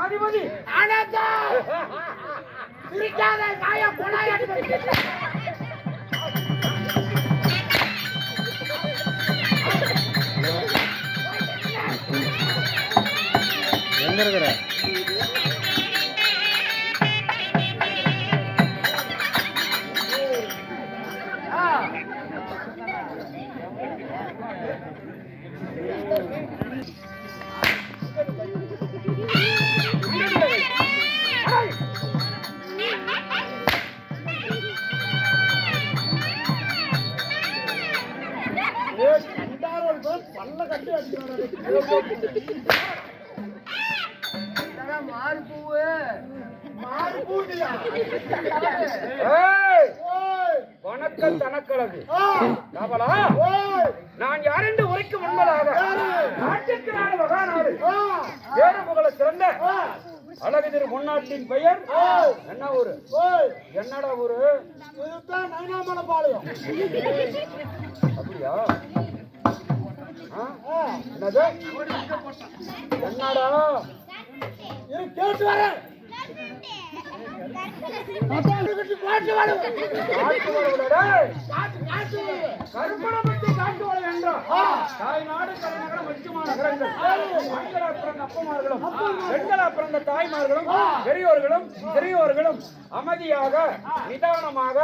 அதிபதி பிரிக்காத நாய கொடாய எங்க இருக்கிற பல்ல கட்டி அடிக்கிறாரு மாறுபூவு மாறுபூடியா வணக்கம் தனக்கழகு நான் யாரென்று உரைக்க முன்பதாக நாட்டுக்கு நாடு மகாநாடு வேற புகழ சிறந்த அழகு திரு முன்னாட்டின் பெயர் என்ன ஊரு என்னடா ஊரு நயனாமலை பாளையம் அப்படியா என்னது என்னடா கேட்டு வர தாய்மார்களும் பெரியோர்களும் சிறியோர்களும் அமைதியாக நிதானமாக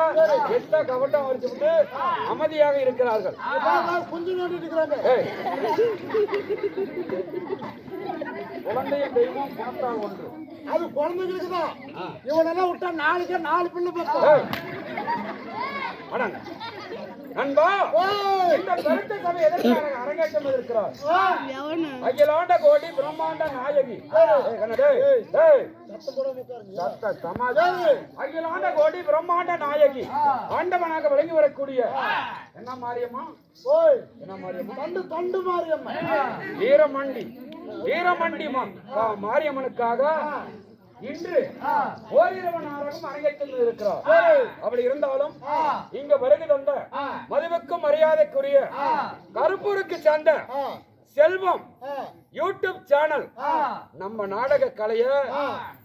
எந்த கவட்டம் வச்சுட்டு அமைதியாக இருக்கிறார்கள். குழந்தைய தெய்வம் பார்த்தால் ஒன்று அது குழந்தைங்களுக்கு தான். இவனெல்லாம் விட்டா நாளைக்கே 4 பிள்ளை பார்த்தோம். நண்பா, இந்த கருத்து சபை எதற்காக அரங்கேற்றம் இருக்கிறார்? அகிலாண்ட கோடி பிரம்மாண்ட நாயகி அகிலாண்ட கோடி பிரம்மாண்ட நாயகி ஆண்டவனாக விளங்கி வரக்கூடிய என்ன மாரியம்மா? என்ன மாரியம்மா? தொண்டு மாரியம்மா வீரமண்டி மாரியம்மனுக்காக இன்று ஓரிரவு நாடகம் அரங்கேற்றம் இருக்கிறார். அப்படி இருந்தாலும் இங்க வருகை தந்த மதிவுக்கும் மரியாதைக்குரிய கருப்பூருக்கு சேர்ந்த செல்வம் யூடியூப் சேனல் நம்ம நாடக கலைய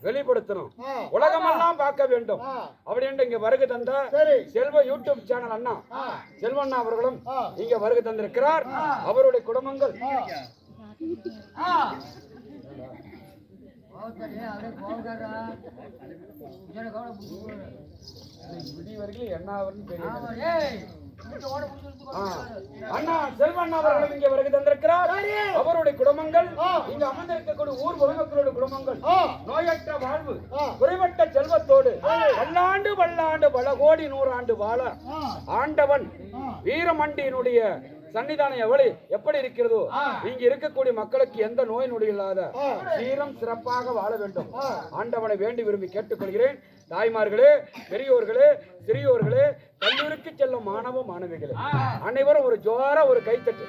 வெளிப்படுத்தணும், உலகமெல்லாம் பார்க்க வேண்டும் அப்படின்னு இங்க வருகை தந்த செல்வ யூடியூப் சேனல் அண்ணா செல்வண்ணா அவர்களும் இங்க வருகை தந்திருக்கிறார். அவருடைய குடும்பங்கள் அண்ணா செல்வண்ணா அவர்கள் இங்கே வருகை தந்திருக்கிறார். அவருடைய குடும்பங்கள் இங்கு அமர்ந்திருக்கக்கூடிய ஊர் உலகங்களுடைய குடும்பங்கள் நோயற்ற வாழ்வு குறைவட்ட செல்வத்தோடு பல்லாண்டு பல கோடி 100 ஆண்டு வாழ ஆண்டவன் வீரமண்டியினுடைய சன்னிதானம் எப்படி இருக்கிறதோ இங்க இருக்கக்கூடிய மக்களுக்கு எந்த நோய் நொடி இல்லாத சீரம் சிறப்பாக வாழ வேண்டும் ஆண்டவனை வேண்டி விரும்பி கேட்டுக்கொள்கிறேன். தாய்மார்களே, பெரியோர்களே, சிறியோர்களே, கல்லூரிக்கு செல்லும் மாணவ மாணவிகளே அனைவரும் ஒரு ஜோர ஒரு கைத்தட்டு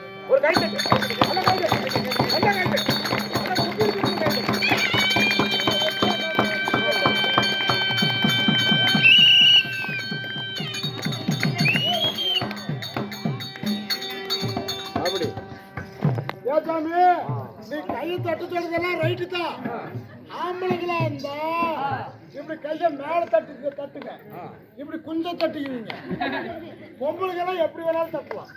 அப்படி நீ கையை தட்டுறதெல்லாம் ரைட்டு தான். ஆம்பளைங்களா இருந்தா இப்படி கையை மேல தட்டுங்க, இப்படி குஞ்சம் தட்டுக்குவீங்க. பொம்பளைங்கெல்லாம் எப்படி வேணாலும் தட்டலாம்.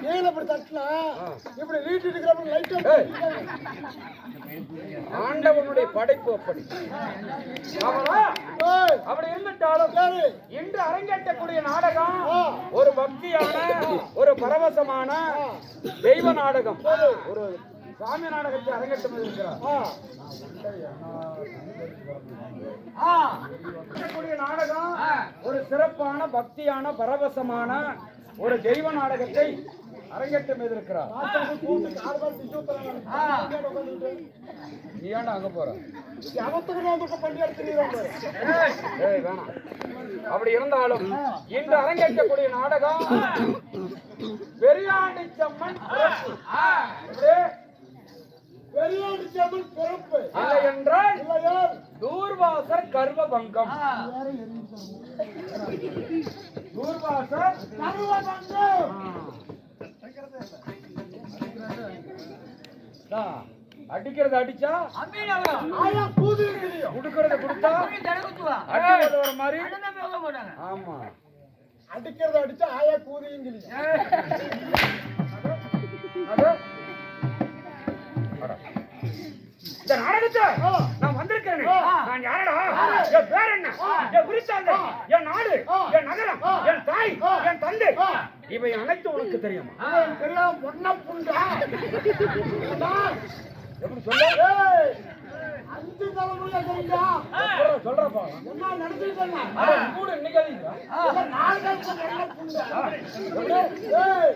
கீழே இப்படி தட்டலாம், இப்படி வீட்டு இருக்கிறப்ப லைட்டா. ஆண்டவனுடைய படைப்பு அப்படி. அப்படி இருந்துட்டாலும் இன்று அரங்கேற்றக்கூடிய நாடகம் ஒரு பக்தியான ஒரு பரவசமான தெய்வ நாடகம், ஒரு சாமி நாடகத்தை அரங்கேற்றம் இருக்கிறார். நாடகம் ஒரு சிறப்பான பக்தியான பரவசமான ஒரு தெய்வ நாடகத்தை அரங்கேற்றம் இருக்கிறார். நீ ஏன்டா அங்க போற? வேணாம். அப்படி இருந்தாலும் இன்று அரங்கேற்றக்கூடிய நாடகம் பெரியாண்டி செம்மன் பொறுப்பு இல்லை என்றால் தூர்வாசர் கர்வபங்கம். தூர்வாசர் கர்வபங்கம் அடிக்கிறத அடிச்சா அம்மீன் அவரும் ஆயா கூதுகிலியும் குடுக்கறத கொடுத்தா தடுக்குத்துவா அடி வர மாதிரி அண்ணன் பேச மாட்டாங்க ஆமா அடிக்கிறத அடிச்சா ஆயா கூதுகிலியும் அது அட. இந்த நாடகத்தை நான் வந்திருக்கேன் நான் யாரடா என் பேர் என்ன என் குறிச்சாங்க என் நாடு என் நகரம் என் தாய் என் தந்தை இவை அனைத்தும் உனக்கு தெரியுமா தெரியாம பொண்ண புண்டா எப்படி சொல்ல ஏய், 5 தலைமுறையா தெரிஞ்சா சொல்றப்பா என்ன நடந்துட்டு கூட நிகழ்ந்தா 4 பொண்ண புண்டா ஏய்,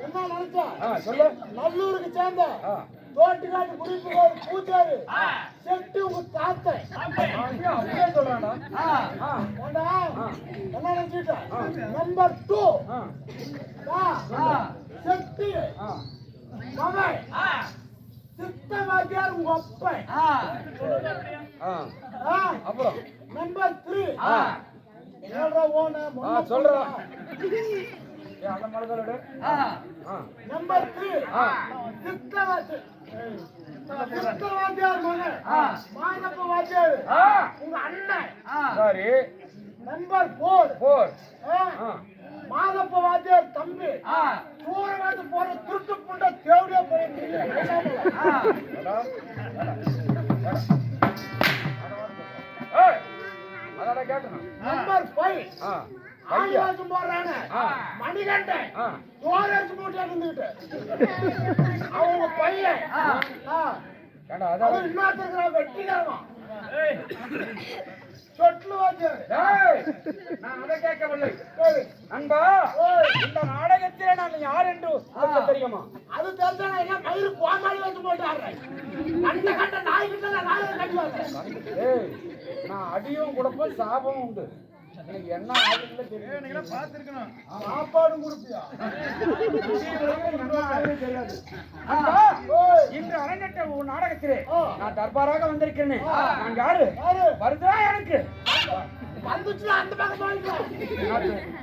என்ன நினைச்சா சொல்லு நல்லூருக்கு சேர்ந்த ஆ. தோட்டுக்காட்டு குறிப்பு பூச்சாரு செட்டு உங்க தாத்தை அப்படியே சொல்றான்டா ஏண்டா என்ன நினைச்சிட்ட நம்பர் 2 செட்டு மகன் சித்த வாத்தியார் உங்க அப்பன் அப்புறம் நம்பர் 3 ஏழ்ரா ஓன சொல்றா அந்த மலகளோட நம்பர் 3 சித்த வாத்தியார் மகன் மானப்ப வாத்தியார் உங்க அண்ணன் சரி நம்பர் 4 4 மாதப்ப வாத்தியார் தம்பி சூரகாட்டு போற திருட்டு புண்ட தேவடியா போயிருக்கீங்க அதோட கேட்டணும் நம்பர் 5 ஆதிவாசம் போடுறானே மணிகண்டன் தோரச்சு மூட்டை இருந்துகிட்டு அவங்க பையன் ஏண்டா அது அதான் இன்னொருத்தர் வெட்டிக்காரன் சொட்டு வாத்தியார் நான் அதை கேட்கவில்லை அன்பா இந்த நாடகத்திலே நான் யார் என்று உனக்கு தெரியுமா அது தெரிஞ்சா நான் என்ன மயிறு கோமாளி வச்சு போட்டு ஆடுறேன் கண்ட கண்ட நாய்கிட்ட நான் நாயை கட்டுவாங்க ஏய் நான் அடியும் கொடுப்பேன் சாபமும் உண்டு எனக்கு என்ன ஆகுதுன்னு தெரியும் சாப்பாடும் கொடுப்பியா தெரியாது இன்று அரங்கேற்ற ஒரு நாடகத்திலே நான் தர்பாராக வந்திருக்கிறேன் நான் யாரு வருதா எனக்கு வந்துச்சுன்னா அந்த பக்கம் போயிக்கலாம்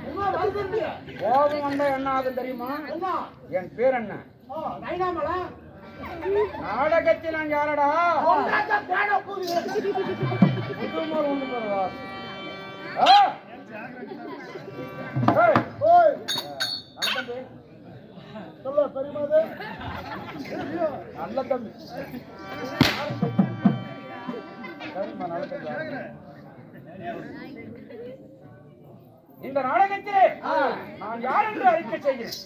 என்ன வருது கோபம் வந்தா என்ன ஆகும் தெரியுமா என்ன என் பேர் என்ன நைனாமலா நாடகத்தில் நான் யாரடா ஒன்றாச்சா பேட போகுது புதுமர் ஒன்று போறதா ஓய் சொல்ல பெரியமாதே நல்ல தம்பி சரிம்மா நல்ல தம்பி இந்த நாடகத்திலே நான் யார் என்று அறிக்கை செய்கிறேன்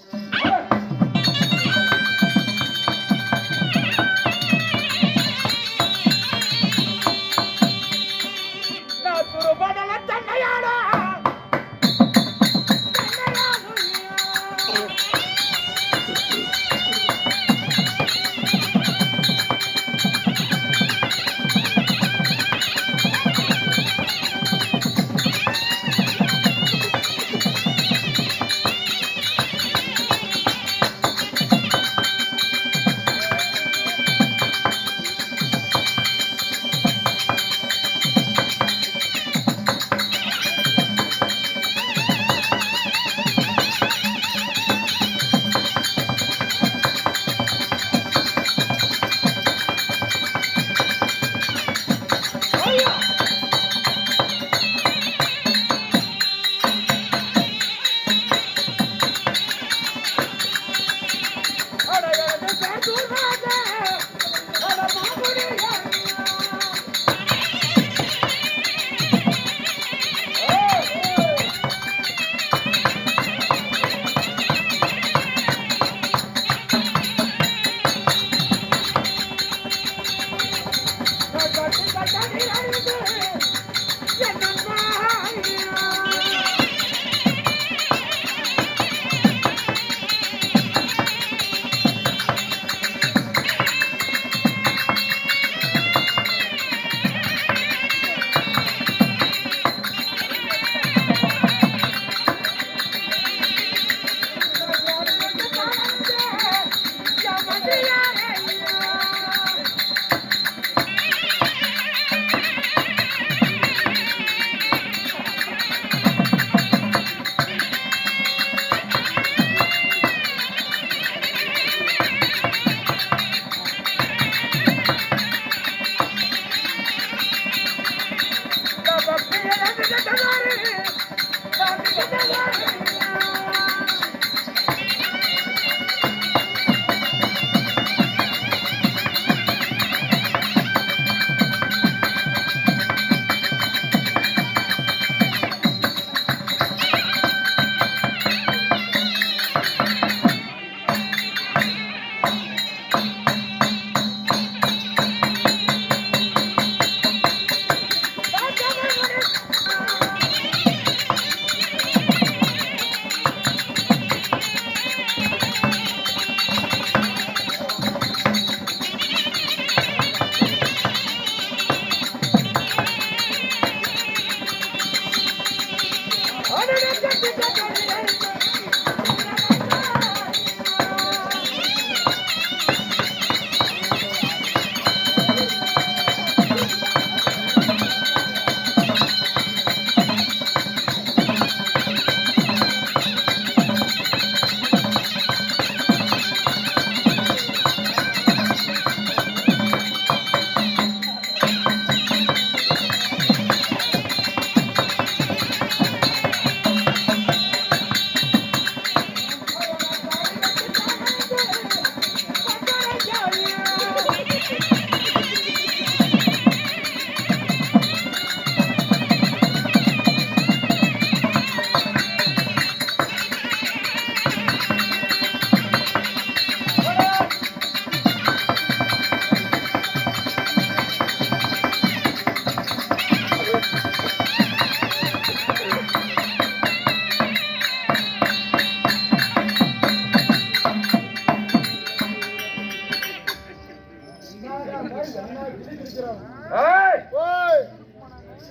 ஏய், ஓய்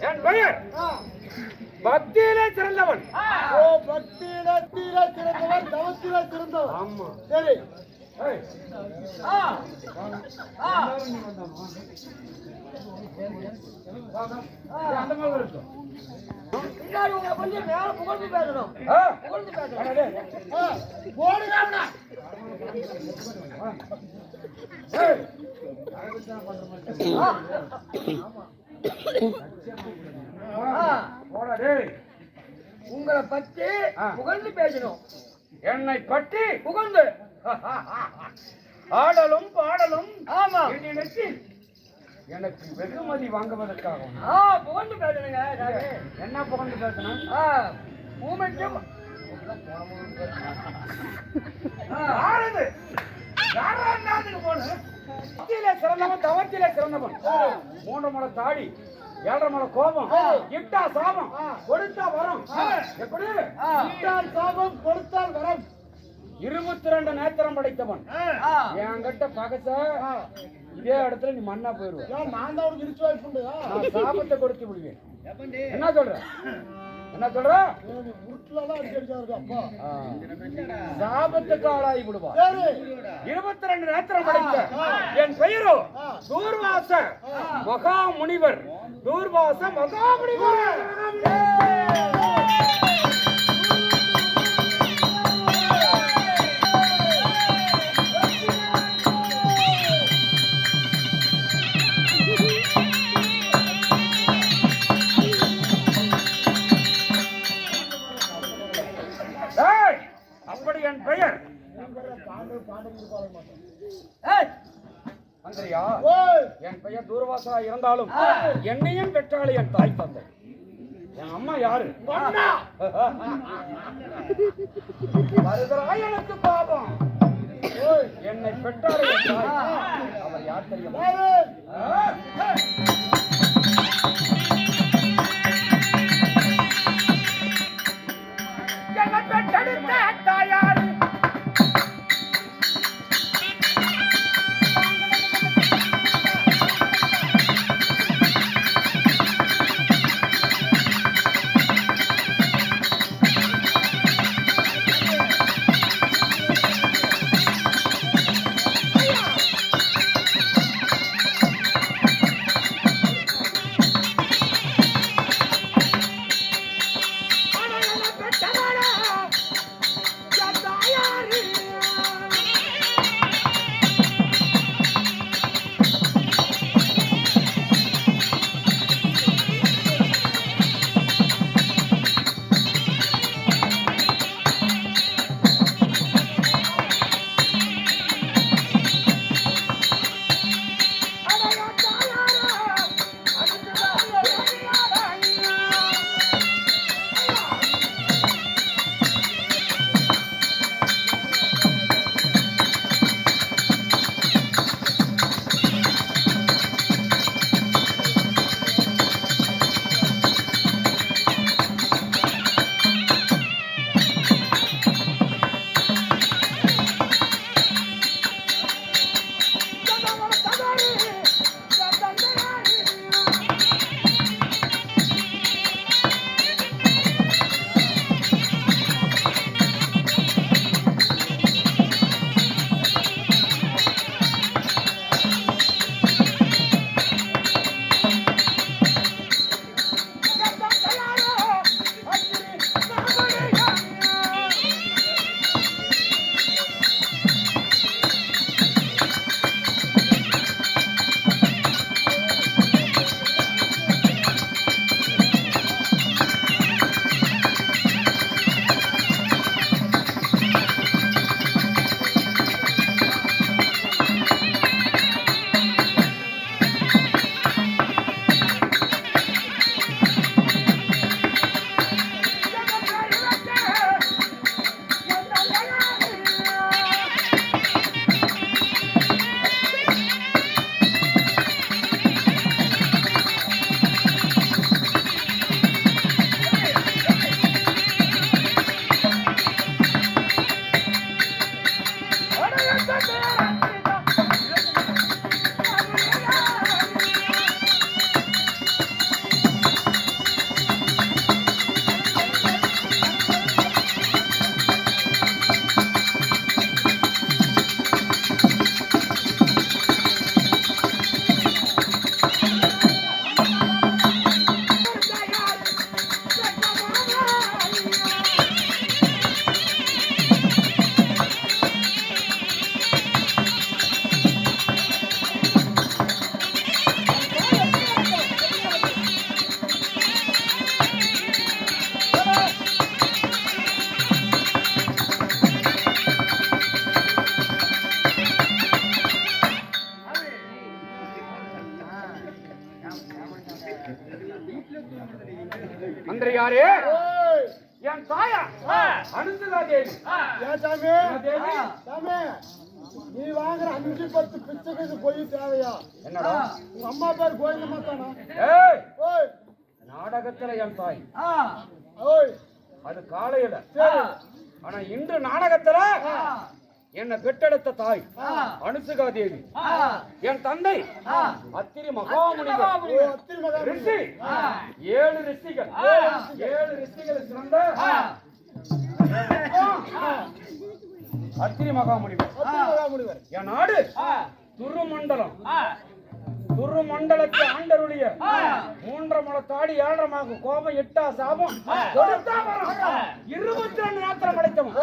என் பெயர் ஆ பக்தியிலே சிறந்தவன். ஓ பக்தியிடத்திலே சிறந்தவன் தவத்திலே சிறந்தவன் ஆமா. சரி ஏய், ஆ ஆ அந்த மாதிரி இருக்கும். பின்னாடி உங்களை கொஞ்சம் மேல புகழ்ந்து பேசணும். ஆ, புகழ்ந்து பேசணும். அடடே. ஓடுகாமடா ஏய், ஆ, போடா டேய். உங்களை பத்தி ஆ. புகழ்ந்து பேசணும். என்னை பற்றி புகழ்ந்து ஆடலும் பாடலும் ஆமா. என்னிடத்தில் எனக்கு வெகுமதி வாங்குவதற்காக ஆ புகழ்ந்து பேசணுங்க. சாமி. என்ன புகழ்ந்து பேசணும்? ஆ ஊமைக்கும் யாரது? யாரா நாட்டுக்கு போன? பக்தியிலே சிறந்தவன், தவத்திலே சிறந்தவன். 3 முளை தாடி, 7.5 முளை கோபம், இட்டா சாபம், கொடுத்தா வரம். எப்படி? இட்டால் சாபம் கொடுத்தால் வரம் 22 நேத்திரம் படைத்தவன். ஆ என்கிட்ட பகச இதே இடத்துல நீ மண்ணா போயிருவ. ஏன் நான் தான் உனக்கு இடிச்சு வைப்புண்டு நான் சாபத்தை கொடுத்து விடுவேன். என்ன சொல்ற? என்ன சொல்ற? உருட்டுலாம் அடிச்சாரு அப்பா ஆ. சாபத்துக்கு ஆளாகி விடுவா. சரி 22 நேத்திரம் படைத்த என் பெயரோ தூர்வாச மகாமுனிவர். தூர்வாச மகாமுனிவர். ஏய், அப்படி என் பெயர் ஏய் அந்தரியா. ஓய் என் பெயர் தூர்வாசா இருந்தாலும் என்னையும் பெற்றாள் என் தாய் தந்தை. என் அம்மா யாரு? அண்ணா வருகிறாய் எனக்கு பாபம். ஓய் என்னை பெற்றாள் என் தாய். அவர் யார் தெரியுமா? ஏய் என்னை பெற்றெடுத்த தாயாரு. மந்திரியாரே, என் தாயா அனுசுகா தேவி. ஏன் சாமி தேவி சாமி நீ வாங்குற 5-10 பிச்சைக்கு போய் தேவையா? என்னடா? உங்க அம்மா பேர் கோயிலம்மா தானா? ஏய், ஓய் நாடகத்துல என் தாய், ஓய் அது காலையில. சரி ஆனா இன்று நாடகத்துல என்னை பெற்றெடுத்த தாய் அனுசுகா தேவி. என் தந்தை அத்திரி மகாமுனிவர். ஓ, அத்திரி மகா ரிஷி. 7 ரிஷிகள். 7 ரிஷிகள் சிறந்த அத்திரி மகாமுனிவர். அத்திரி மகா முனிவர். என் நாடு துருமண்டலம். துருமண்டலத்தை ஆண்டருளிய 3 மலத்தாடி 7 மாகும் கோபம் 8 சாபம் 22 நேத்திரம் படைத்தவன்.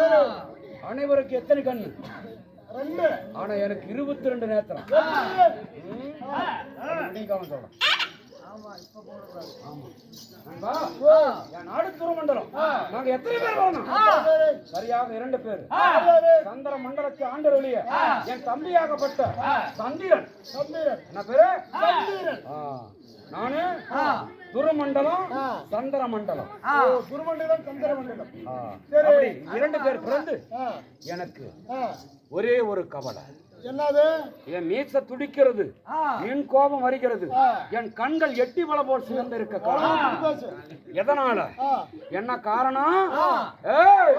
அனைவருக்கு எத்தனை கண்ணு? 2. ஆனா எனக்கு 22 நேத்திரம். சொல்றேன். நண்பா, என் நாடு துருமண்டலம். நாங்க எத்தனை பேர் வரணும்? சரியாக 2 பேர். சந்திர மண்டலத்தை ஆண்டருளிய என் தம்பியாகப்பட்ட சந்திரன். என்ன பேரு? நானு துருமண்டலம் சந்திர மண்டலம். துருமண்டலம் சந்திர மண்டலம். அப்படி 2 பேர் பிறந்து எனக்கு ஒரே ஒரு கவலை. என்னது? என் மீச துடிக்கிறது, என் கோபம் வருகிறது, என் கண்கள் எட்டி வள போல் சிவந்து இருக்க காரணம் எதனால? என்ன காரணம்? ஏய்,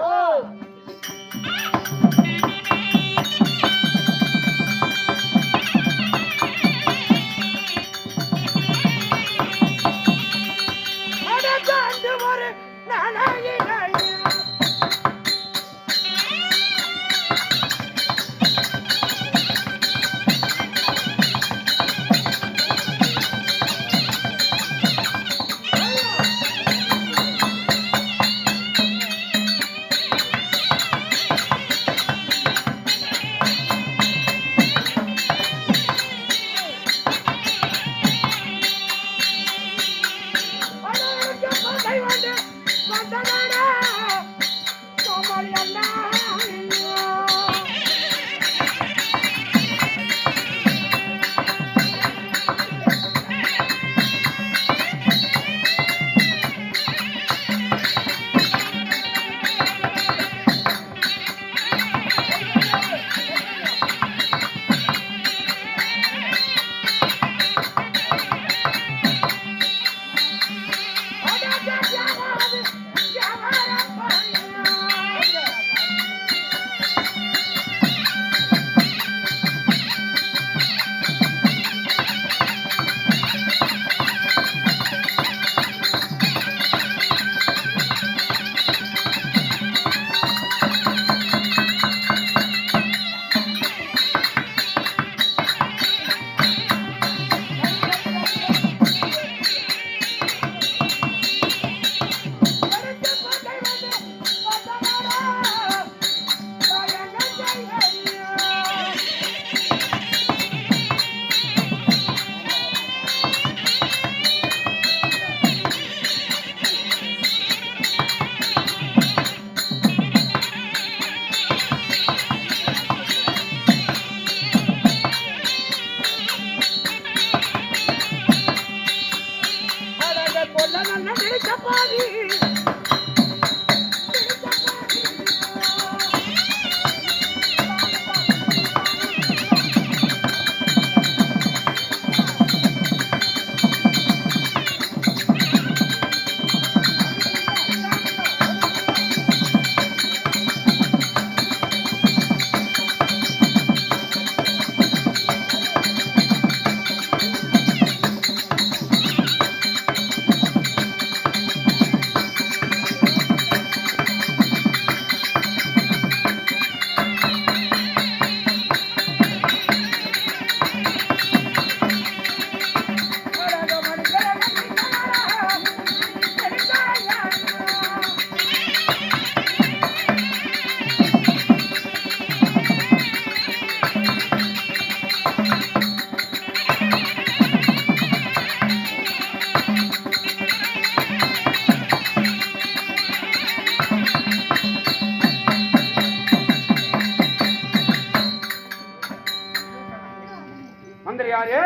மந்திரியாரே,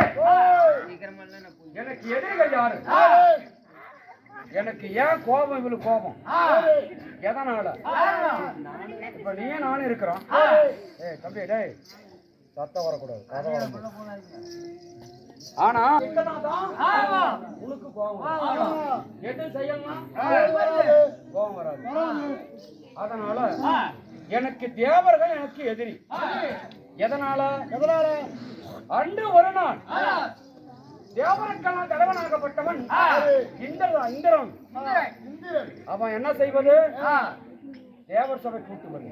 எனக்கு எதிரிகள் யாரு? எனக்கு ஏன் கோபம் இவளுக்கு கோபம் எதனால இப்ப நீ நானும் இருக்கிறோம் ஏய் தம்பி டேய் சத்தம் வரக்கூடாது கதை வரக்கூடாது ஆனா உனக்கு கோபம் எது செய்யலாம் கோபம் வராது அதனால எனக்கு தேவர்கள் எனக்கு எதிரி எதனால அன்று ஒரு நாள் தேவருக்கெல்லாம் தலைவனாகப்பட்டவன் இந்திரன் அவன் என்ன செய்வது தேவர் சபை கூட்டுவது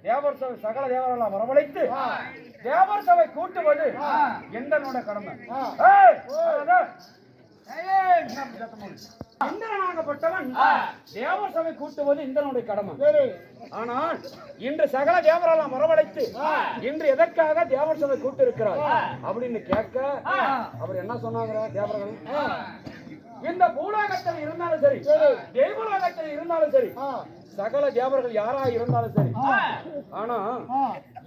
தேவர் சபை சகல தேவரெல்லாம் வரவழைத்து தேவர் சபை கூட்டுவது இந்திரனோட கடமை இந்திரனாகப்பட்டவன் தேவர் சபை கூட்டுவது இந்திரனுடைய கடமை ஆனால் இன்று சகல தேவரெல்லாம் வரவழைத்து இன்று எதற்காக தேவர் சபை கூட்டு இருக்கிறார் அப்படின்னு கேட்க அவர் என்ன சொன்னாங்க தேவர்கள் இந்த பூலோகத்தில் இருந்தாலும் சரி தெய்வலோகத்தில் இருந்தாலும் சரி சகல தேவர்கள் யாரா இருந்தாலும் சரி ஆனா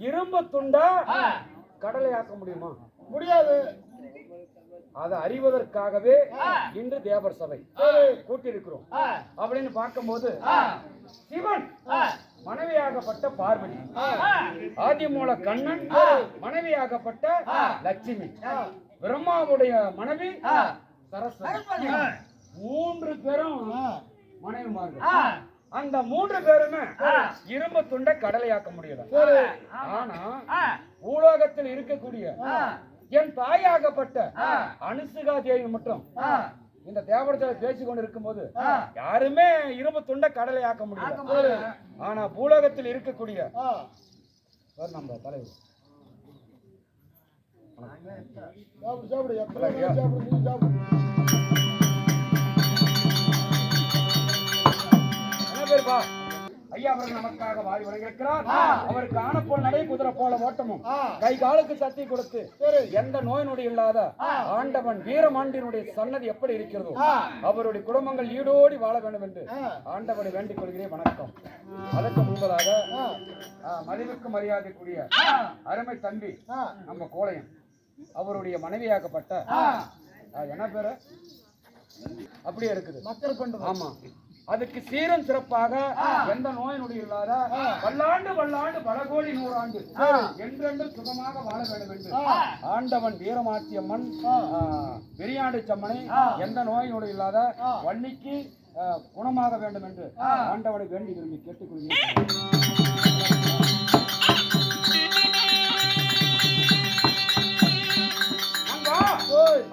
இரும்பு துண்டா கடலையாக்க முடியுமா முடியாது அதை அறிவதற்காகவே இன்று தேவர் சபை கூட்டியிருக்கிறோம் அப்படின்னு பார்க்கும்போது சிவன் மனைவியாகப்பட்ட பார்வதி ஆதிமூல கண்ணன் மனைவியாகப்பட்ட லட்சுமி பிரம்மாவுடைய மனைவி சரஸ்வதி 3 பேரும் மனைவிமார்கள் அந்த 3 பேருமே இரும்பு துண்டை கடலையாக்க முடியல ஆனா பூலோகத்தில் இருக்கக்கூடிய என் தாயாகப்பட்ட அனுசுகா தேவி மட்டும் இந்த தேவரத்தை பேசிக்கொண்டு இருக்கும்போது யாருமே இரும்பு துண்டை கடலையாக்க முடியல ஆனா பூலோகத்தில் இருக்கக்கூடிய நம்ம தலைவர் ஐயா அவர்கள் நமக்காக வாரி வழங்கியிருக்கிறார் அவருக்கு ஆனப்போல் நடை குதிரை போல ஓட்டமும் கை காலுக்கு சக்தி கொடுத்து எந்த நோய் நொடி இல்லாத ஆண்டவன் வீரமாண்டினுடைய சன்னதி எப்படி இருக்கிறதோ அவருடைய குடும்பங்கள் ஈடோடி வாழ வேண்டும் என்று ஆண்டவனை வேண்டிக் கொள்கிறேன் வணக்கம் அதற்கு முன்பதாக மதிவுக்கு மரியாதைக்குரிய அருமை தம்பி நம்ம கோளையன் அவருடைய மனைவியாகப்பட்ட என்ன பேரு அப்படியே இருக்குது மக்கள் கொண்டு ஆமா அதுக்கு சீரம் சிறப்பாக எந்த நோய் நொடி இல்லாத பல்லாண்டு பல கோடி 100 ஆண்டு என்றென்றும் சுகமாக வாழ வேண்டும் என்று ஆண்டவன் வீரமாச்சியம்மன் பெரியாண்டு சம்மனை எந்த நோய் நொடி இல்லாத வன்னிக்கு குணமாக வேண்டும் என்று ஆண்டவனை வேண்டி விரும்பி கேட்டுக்கொள்கிறேன்.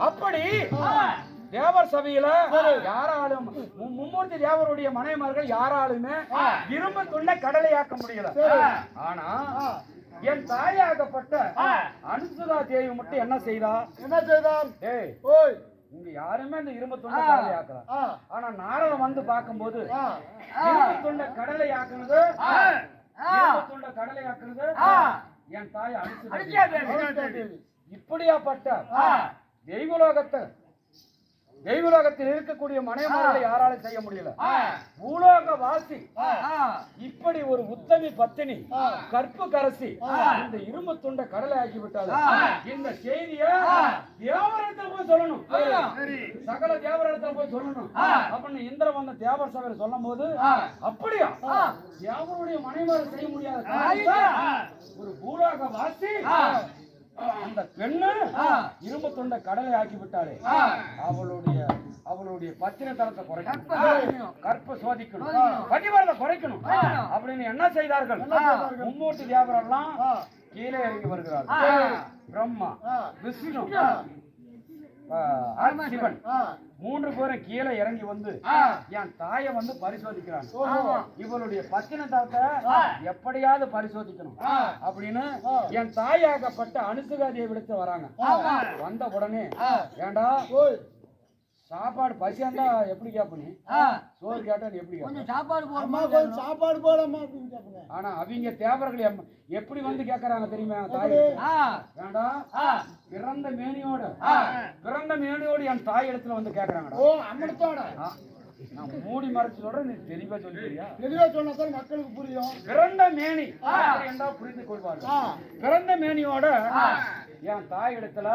அப்படி தேவர் சபையில யாராலும் மும்மூர்த்தி தேவருடைய மனைவிமார்கள் யாராலுமே இரும்பு துண்டை கடலையாக்க முடியல ஆனா என் தாயாகப்பட்ட அனுசுதா தேவி மட்டும் என்ன செய்தார் இங்க யாருமே இந்த இரும்பு துண்டை கடலையாக்கலாம் ஆனா நாரதம் வந்து பார்க்கும்போது இரும்பு துண்டை கடலையாக்குனது என் தாய் அனுசுதா தேவி இப்படியாப்பட்ட தெய்வலோகத்தில் இருக்கக்கூடிய மனைவிமார்களை யாராலும் செய்ய முடியல பூலோக வாசி இப்படி ஒரு உத்தமி பத்தினி கற்பு கரசி இந்த இரும்பு துண்டை கடலை ஆக்கி விட்டாலும் இந்த செய்திய தேவரத்தில் போய் சொல்லணும் சகல தேவரத்தில் போய் சொல்லணும் அப்படின்னு இந்திரன் வந்த தேவர் சபையில் சொல்லும் போது அப்படியா தேவருடைய மனைவிமார்கள் செய்ய முடியாத ஒரு பூலோக வாசி அந்த பெண்ணு இரும்பு தொண்டை கடலை ஆக்கி விட்டாலே அவளுடைய பத்தின தரத்தை குறைக்கணும் கற்ப சோதிக்கணும் பதிவரத்தை குறைக்கணும் அப்படின்னு என்ன செய்தார்கள் மும்மூர்த்தி தேவரெல்லாம் கீழே இறங்கி வருகிறார்கள் பிரம்மா விஷ்ணு சிவன் 3 பேரும் கீழே இறங்கி வந்து என் தாயை வந்து பரிசோதிக்கிறாங்க இவருடைய பத்தின தரத்தை எப்படியாவது பரிசோதிக்கணும் அப்படின்னு என் தாயாகப்பட்ட அனுசுகா தேவி எடுத்து வராங்க வந்த உடனே ஏண்டா சாப்பாடு பசியாண்டா எப்படி கேப்ப சோறு கேட்டா எப்படி சாப்பாடு போடமா ஆனா அவங்க தேவர்கள் எப்படி வந்து கேக்குறாங்க தெரியுமா தாய் ஏண்டா பிறந்த மேனியோடு என் தாய் இடத்துல வந்து கேக்குறாங்கடா நான் மூடி மறைச்சு சொல்றேன் நீ தெளிவா சொல்லியா தெளிவா சொன்னா மக்களுக்கு புரியும் பிறந்த மேனி என்றா புரிந்து கொள்வார்கள் பிறந்த மேனியோட என் தாய் இடத்துல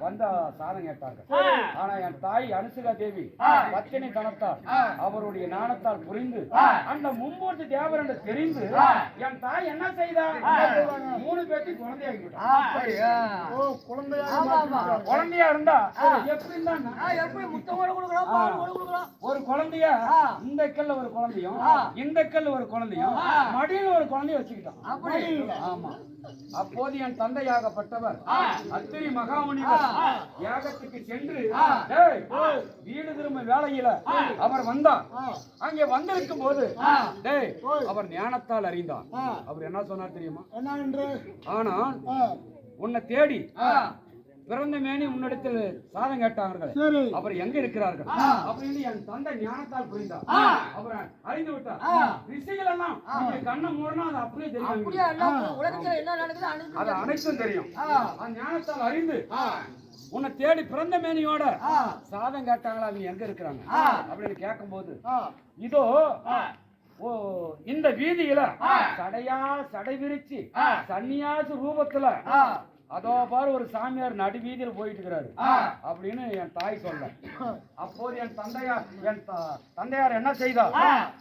வந்த சாதம் கேட்டாங்க. ஆனா என் தாய் அனுசுகா தேவி பத்தினி தனத்தால் அவருடைய நாணத்தால் புரிந்து அந்த மும்மூர்த்தி தேவர் என்று தெரிந்து என் தாய் என்ன செய்தா 3 பேருக்கு குழந்தையா இருந்தா எப்படி எப்படி முத்தமோட கொடுக்குறோம், பால் கொடுக்குறோம். ஒரு குழந்தைய இந்த கல்ல ஒரு குழந்தையும் இந்த கல்ல ஒரு குழந்தையும் மடியில ஒரு குழந்தைய வச்சுக்கிட்டான். ஆமா. அப்போது என் தந்தையாகப்பட்டவர் அத்திரி மகாமுனிவர் யாகத்துக்கு சென்று வீடு திரும்ப வேளையில அவர் வந்தார். அங்கே வந்திருக்கும் போது அவர் ஞானத்தால் அறிந்தார். அவர் என்ன சொன்னார் தெரியுமா? ஆனால் உன்னை தேடி பிறந்த மேனி உன்னிடத்தில் சாதம் கேட்டார்கள், அவர் எங்க இருக்கிறார்கள் அப்படின்னு என் தந்தை ஞானத்தால் புரிந்தார். அவர் அறிந்து விட்டார். ரிஷிகள் எல்லாம் கண்ணை மூடனா அது அப்படியே தெரியும், உலகத்துல என்ன நடக்குது அது அனைத்தும் தெரியும். அந்த ஞானத்தால் அறிந்து உன்னை தேடி பிறந்த மேனியோட சாதம் கேட்டாங்களா, அவங்க எங்க இருக்கிறாங்க அப்படின்னு கேட்கும் போது இதோ இந்த வீதியில சடை விரிச்சு சன்னியாசு ரூபத்துல அதோ பாரு ஒரு சாமியார் நடு வீதியில போயிட்டு இருக்கிறாரு அப்படின்னு என் தாய் சொல்ல. அப்போது என் தந்தையார் என்ன செய்தார்?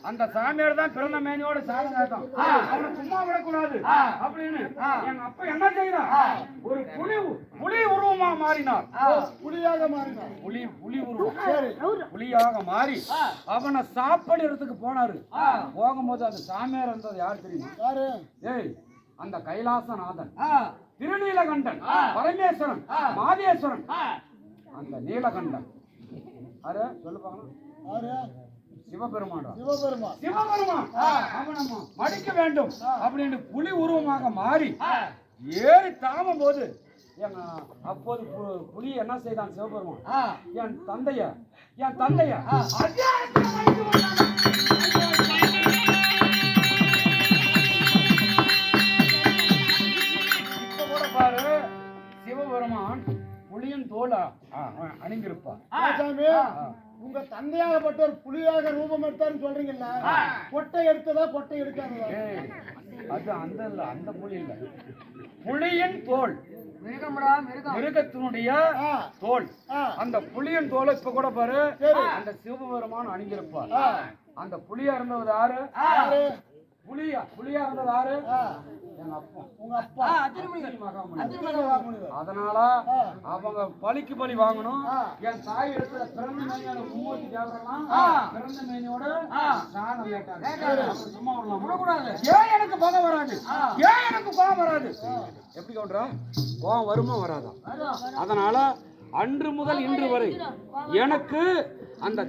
அந்த சாமியார் தான் பிறந்த மேனியோட சாதம் கேட்டான், அவனை சும்மா விடக்கூடாது அப்படின்னு எங்க அப்பா என்ன செய்தார்? ஒரு புலி உருவமா மாறினார். புலியாக மாறினார். புலி உருவம் புலியாக மாறி அவனை சாப்பிடுறதுக்கு போனாரு. போகும்போது அந்த சாமியார் இருந்தது யார் தெரியுமா? ஏய், அந்த கைலாசநாதன், திருநீலகண்டன், பரமேஸ்வரன், மாதேஸ்வரன், அந்த நீலகண்டன் சொல்லுவாங்க சிவபெருமான். அவனை மடிக்க வேண்டும் அப்படின்னு புலி உருவமாக மாறி ஏறி தாமும் போது அப்போது புலி என்ன செய்தான்? சிவபெருமான் என் தந்தைய சிவபெருமான் புலியின் தோலை அணிந்திருப்பார். உங்க தந்தையாகப்பட்டவர் புலியாக ரூபம் எடுத்தாருன்னு சொல்றீங்கல்ல, கொட்டை எடுத்ததா கொட்டை எடுக்காததா? அது அந்த புலி இல்ல, புலியின் தோல், மிருகத்தினுடைய தோல். அந்த புலியின் தோலை இப்ப கூட பாரு அந்த சிவபெருமான் அணிந்திருப்பார். அந்த புலியா இருந்தவர் யாரு? புலியா இருந்தது யாரு? உங்க அப்பா அதனால அவங்க பலிக்கு பலி வாங்கணும். என் தாய் இடத்துல பிறந்த மேனியோட மும்மூர்த்தி தேவரெல்லாம் பிறந்த மேனியோட சாதம் கேட்டாங்க. சும்மா விடக்கூடாது. ஏன் எனக்கு கோபம் வராது? ஏன் எனக்கு கோபம் வராது? எப்படி கவுண்டரா? கோபம் வருமா வராதா? அதனால அன்று முதல் இன்று வரை எனக்கு அந்த